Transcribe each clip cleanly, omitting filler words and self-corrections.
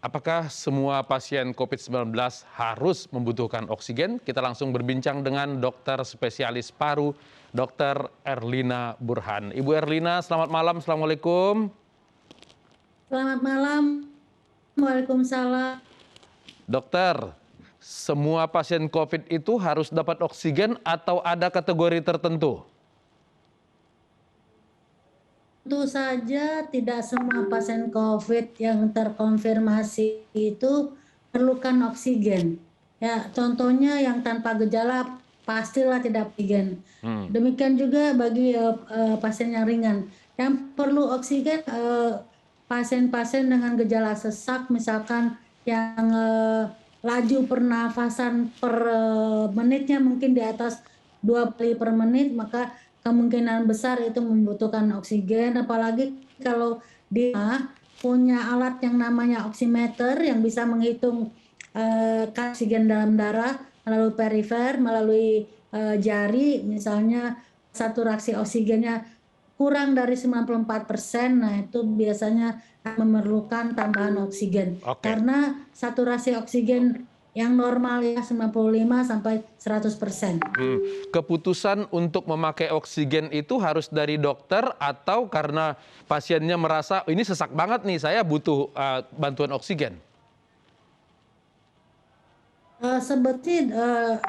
Apakah semua pasien COVID-19 harus membutuhkan oksigen? Kita langsung berbincang dengan dokter spesialis paru, Dr. Erlina Burhan. Ibu Erlina, selamat malam. Assalamualaikum. Selamat malam. Waalaikumsalam. Dokter, semua pasien COVID itu harus dapat oksigen atau ada kategori tertentu? Tentu saja tidak semua pasien COVID yang terkonfirmasi itu perlukan oksigen. Ya, contohnya yang tanpa gejala pastilah tidak oksigen. Hmm. Demikian juga bagi pasien yang ringan. Yang perlu oksigen pasien-pasien dengan gejala sesak, misalkan yang laju pernafasan per menitnya mungkin di atas 2 kali per menit, maka kemungkinan besar itu membutuhkan oksigen, apalagi kalau dia punya alat yang namanya oximeter yang bisa menghitung oksigen dalam darah melalui perifer, melalui jari, misalnya saturasi oksigennya kurang dari 94%, nah itu biasanya memerlukan tambahan oksigen. Oke. Karena saturasi oksigen yang normal ya 95 sampai 100%. Keputusan untuk memakai oksigen itu harus dari dokter atau karena pasiennya merasa ini sesak banget nih, saya butuh bantuan oksigen? Sebetulnya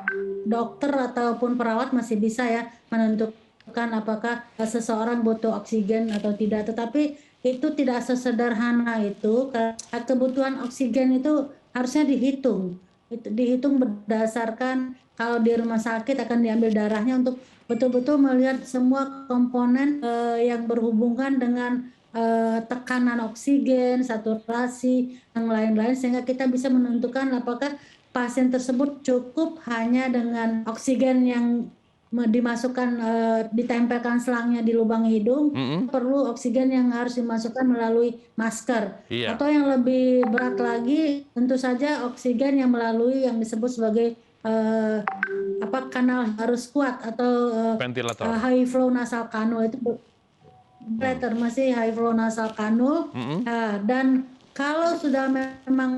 dokter ataupun perawat masih bisa ya menentukan apakah seseorang butuh oksigen atau tidak. Tetapi itu tidak sesederhana itu. Kebutuhan oksigen itu harusnya dihitung. Itu dihitung berdasarkan kalau di rumah sakit akan diambil darahnya untuk betul-betul melihat semua komponen yang berhubungan dengan tekanan oksigen, saturasi, yang lain-lain, sehingga kita bisa menentukan apakah pasien tersebut cukup hanya dengan oksigen yang dimasukkan, ditempelkan selangnya di lubang hidung, perlu oksigen yang harus dimasukkan melalui masker. Iya. Atau yang lebih berat lagi, tentu saja oksigen yang melalui yang disebut sebagai kanal harus kuat atau Ventilator. high flow nasal cannula itu ventilator, masih high flow nasal cannula. Dan kalau sudah memang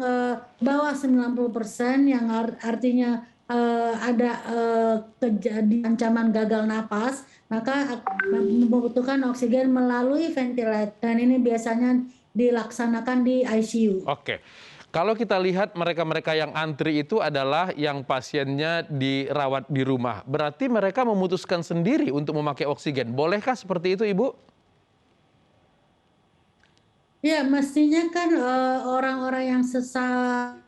bawah 90% yang artinya ada ancaman gagal napas, maka membutuhkan oksigen melalui ventilator, dan ini biasanya dilaksanakan di ICU. Oke. Kalau kita lihat mereka-mereka yang antri itu adalah yang pasiennya dirawat di rumah. Berarti mereka memutuskan sendiri untuk memakai oksigen. Bolehkah seperti itu, Ibu? Ya, mestinya kan orang-orang yang sesak,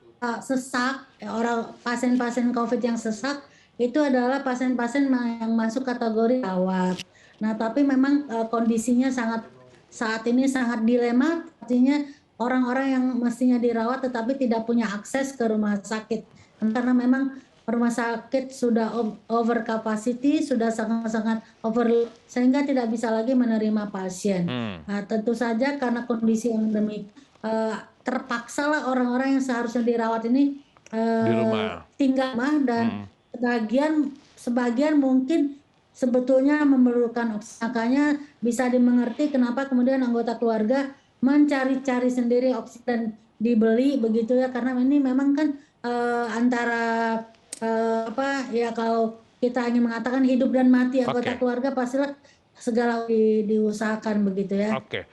orang pasien-pasien COVID yang sesak itu adalah pasien-pasien yang masuk kategori rawat. Nah, tapi memang kondisinya saat ini sangat dilema, artinya orang-orang yang mestinya dirawat tetapi tidak punya akses ke rumah sakit. Karena memang rumah sakit sudah over capacity, sudah sangat-sangat overload, sehingga tidak bisa lagi menerima pasien. Nah, tentu saja karena kondisi yang demikian, terpaksalah orang-orang yang seharusnya dirawat ini Di rumah. tinggal rumah, dan sebagian mungkin sebetulnya memerlukan oksigen. Makanya bisa dimengerti kenapa kemudian anggota keluarga mencari-cari sendiri oksigen, dibeli begitu ya, karena ini memang kan antara kalau kita ingin mengatakan hidup dan mati anggota keluarga, pastilah segala diusahakan begitu ya. Oke.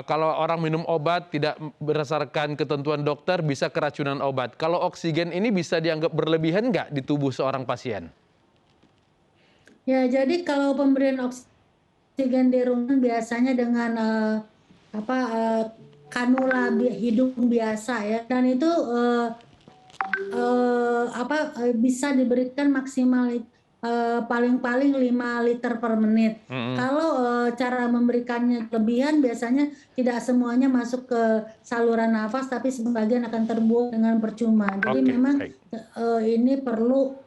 Kalau orang minum obat tidak berdasarkan ketentuan dokter bisa keracunan obat. Kalau oksigen ini bisa dianggap berlebihan nggak di tubuh seorang pasien? Ya, jadi kalau pemberian oksigen di rumah biasanya dengan kanula hidung biasa ya, dan itu bisa diberikan maksimal paling-paling 5 liter per menit. Kalau cara memberikannya kelebihan, biasanya tidak semuanya masuk ke saluran nafas, tapi sebagian akan terbuang dengan percuma. Jadi memang ini perlu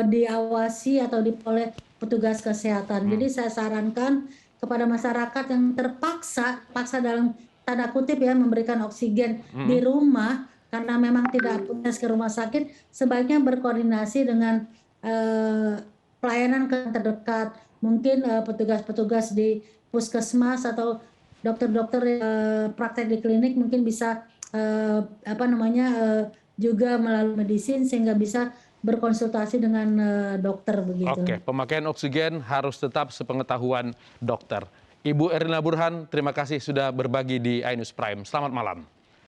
diawasi atau oleh petugas kesehatan. Jadi saya sarankan kepada masyarakat yang terpaksa dalam tanda kutip ya memberikan oksigen di rumah karena memang tidak punya ke rumah sakit, sebaiknya berkoordinasi dengan pelayanan terdekat, mungkin petugas-petugas di puskesmas atau dokter-dokter praktek di klinik mungkin bisa juga melalui medicine sehingga bisa berkonsultasi dengan dokter begitu. Oke, pemakaian oksigen harus tetap sepengetahuan dokter. Ibu Erlina Burhan, terima kasih sudah berbagi di iNews Prime. Selamat malam.